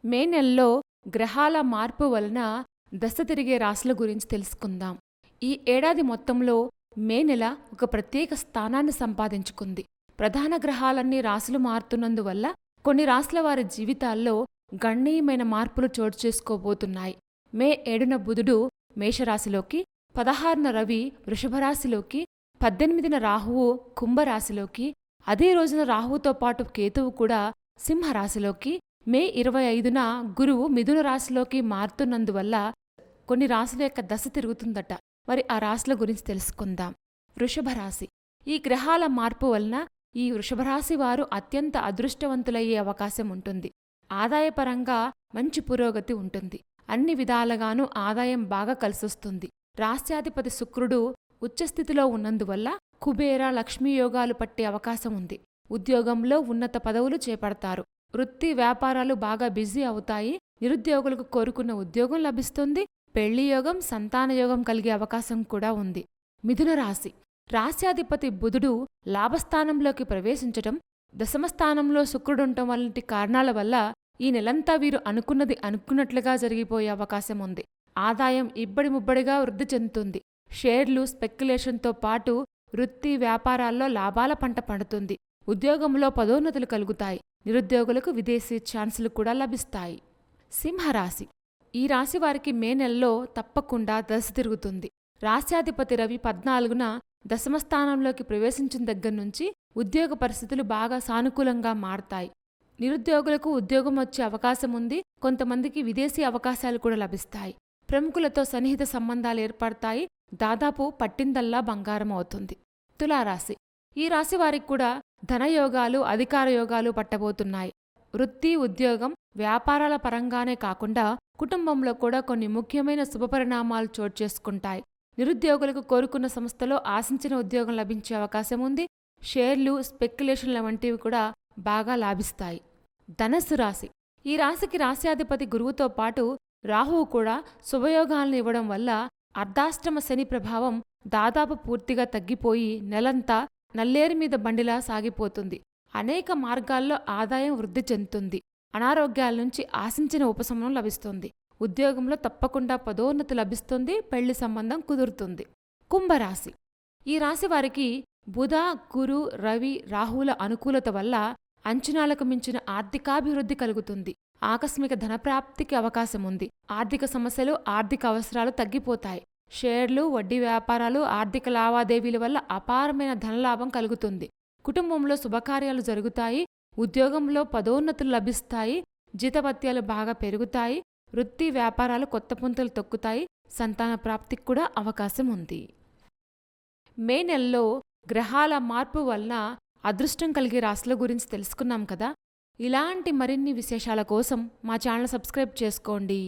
మే నెలలో గ్రహాల మార్పు వలన దశ తిరిగే రాశుల గురించి తెలుసుకుందాం. ఈ ఏడాది మొత్తంలో మే నెల ఒక ప్రత్యేక స్థానాన్ని సంపాదించుకుంది. ప్రధాన గ్రహాలన్నీ రాశులు మారుతున్నందువల్ల కొన్ని రాశుల వారి జీవితాల్లో గణనీయమైన మార్పులు చోటు చేసుకోబోతున్నాయి. మే 7న బుధుడు మేషరాశిలోకి, 16న రవి వృషభరాశిలోకి, 18న రాహువు కుంభరాశిలోకి, అదే రోజున రాహువుతో పాటు కేతువు కూడా సింహరాశిలోకి, మే 25న గురువు మిథున రాశిలోకి మారుతున్నందువల్ల కొన్ని రాశుల యొక్క దశ తిరుగుతుందట. మరి ఆ రాశుల గురించి తెలుసుకుందాం. వృషభరాశి. ఈ గ్రహాల మార్పు వలన ఈ వృషభరాశి వారు అత్యంత అదృష్టవంతులయ్యే అవకాశం ఉంటుంది. ఆదాయపరంగా మంచి పురోగతి ఉంటుంది. అన్ని విధాలుగానూ ఆదాయం బాగా కలిసొస్తుంది. రాశ్యాధిపతి శుక్రుడు ఉచ్చస్థితిలో ఉన్నందువల్ల కుబేర లక్ష్మీయోగాలు పట్టే అవకాశం ఉంది. ఉద్యోగంలో ఉన్నత పదవులు చేపడతారు. వృత్తి వ్యాపారాలు బాగా బిజీ అవుతాయి. నిరుద్యోగులకు కోరుకున్న ఉద్యోగం లభిస్తుంది. పెళ్లి యోగం, సంతానయోగం కలిగే అవకాశం కూడా ఉంది. మిథున రాశి. రాశ్యాధిపతి బుధుడు లాభస్థానంలోకి ప్రవేశించటం, దశమస్థానంలో శుక్రుడుండటం వంటి కారణాల వల్ల ఈ నెలంతా వీరు అనుకున్నది అనుకున్నట్లుగా జరిగిపోయే అవకాశం ఉంది. ఆదాయం ఇబ్బడి ముబ్బడిగా వృద్ధి చెందుతుంది. షేర్లు, స్పెక్యులేషన్తో పాటు వృత్తి వ్యాపారాల్లో లాభాల పంట పండుతుంది. ఉద్యోగంలో పదోన్నతులు కలుగుతాయి. నిరుద్యోగులకు విదేశీ ఛాన్సులు కూడా లభిస్తాయి. సింహరాశి. ఈ రాశి వారికి మే నెలలో తప్పకుండా దశ తిరుగుతుంది. రాశ్యాధిపతి రవి 14న దశమస్థానంలోకి ప్రవేశించిన దగ్గర్నుంచి ఉద్యోగ పరిస్థితులు బాగా సానుకూలంగా మారతాయి. నిరుద్యోగులకు ఉద్యోగం వచ్చే అవకాశం ఉంది. కొంతమందికి విదేశీ అవకాశాలు కూడా లభిస్తాయి. ప్రముఖులతో సన్నిహిత సంబంధాలు ఏర్పడతాయి. దాదాపు పట్టిందల్లా బంగారం అవుతుంది. తులారాశి. ఈ రాశి వారికి కూడా ధనయోగాలు, అధికార యోగాలు పట్టబోతున్నాయి. వృత్తి, ఉద్యోగం, వ్యాపారాల పరంగానే కాకుండా కుటుంబంలో కూడా కొన్ని ముఖ్యమైన శుభపరిణామాలు చోటు చేసుకుంటాయి. నిరుద్యోగులకు కోరుకున్న సంస్థలో ఆశించిన ఉద్యోగం లభించే అవకాశం ఉంది. షేర్లు, స్పెక్యులేషన్ల వంటివి కూడా బాగా లాభిస్తాయి. ధనస్సు రాశి. ఈ రాశికి రాశ్యాధిపతి గురువుతో పాటు రాహువు కూడా శుభయోగాలను ఇవ్వడం వల్ల అర్ధాష్టమ శని ప్రభావం దాదాపు పూర్తిగా తగ్గిపోయి నెలంతా నల్లేరు మీద బండిలా సాగిపోతుంది. అనేక మార్గాల్లో ఆదాయం వృద్ధి చెందుతుంది. అనారోగ్యాల నుంచి ఆశించిన ఉపశమనం లభిస్తుంది. ఉద్యోగంలో తప్పకుండా పదోన్నతి లభిస్తుంది. పెళ్లి సంబంధం కుదురుతుంది. కుంభరాశి. ఈ రాశి వారికి బుధ, గురు, రవి, రాహువుల అనుకూలత వల్ల అంచనాలకు మించిన ఆర్థికాభివృద్ధి కలుగుతుంది. ఆకస్మిక ధనప్రాప్తికి అవకాశం ఉంది. ఆర్థిక సమస్యలు, ఆర్థిక అవసరాలు తగ్గిపోతాయి. షేర్లు, వడ్డీ వ్యాపారాలు, ఆర్థిక లావాదేవీల వల్ల అపారమైన ధనలాభం కలుగుతుంది. కుటుంబంలో శుభకార్యాలు జరుగుతాయి. ఉద్యోగంలో పదోన్నతులు లభిస్తాయి. జీతభత్యాలు బాగా పెరుగుతాయి. వృత్తి వ్యాపారాలు కొత్త పుంతలు తొక్కుతాయి. సంతాన ప్రాప్తికి కూడా అవకాశం ఉంది. మే నెలలో గ్రహాల మార్పు వలన అదృష్టం కలిగే రాశుల గురించి తెలుసుకున్నాం కదా. ఇలాంటి మరిన్ని విశేషాల కోసం మా ఛానల్ సబ్స్క్రైబ్ చేసుకోండి.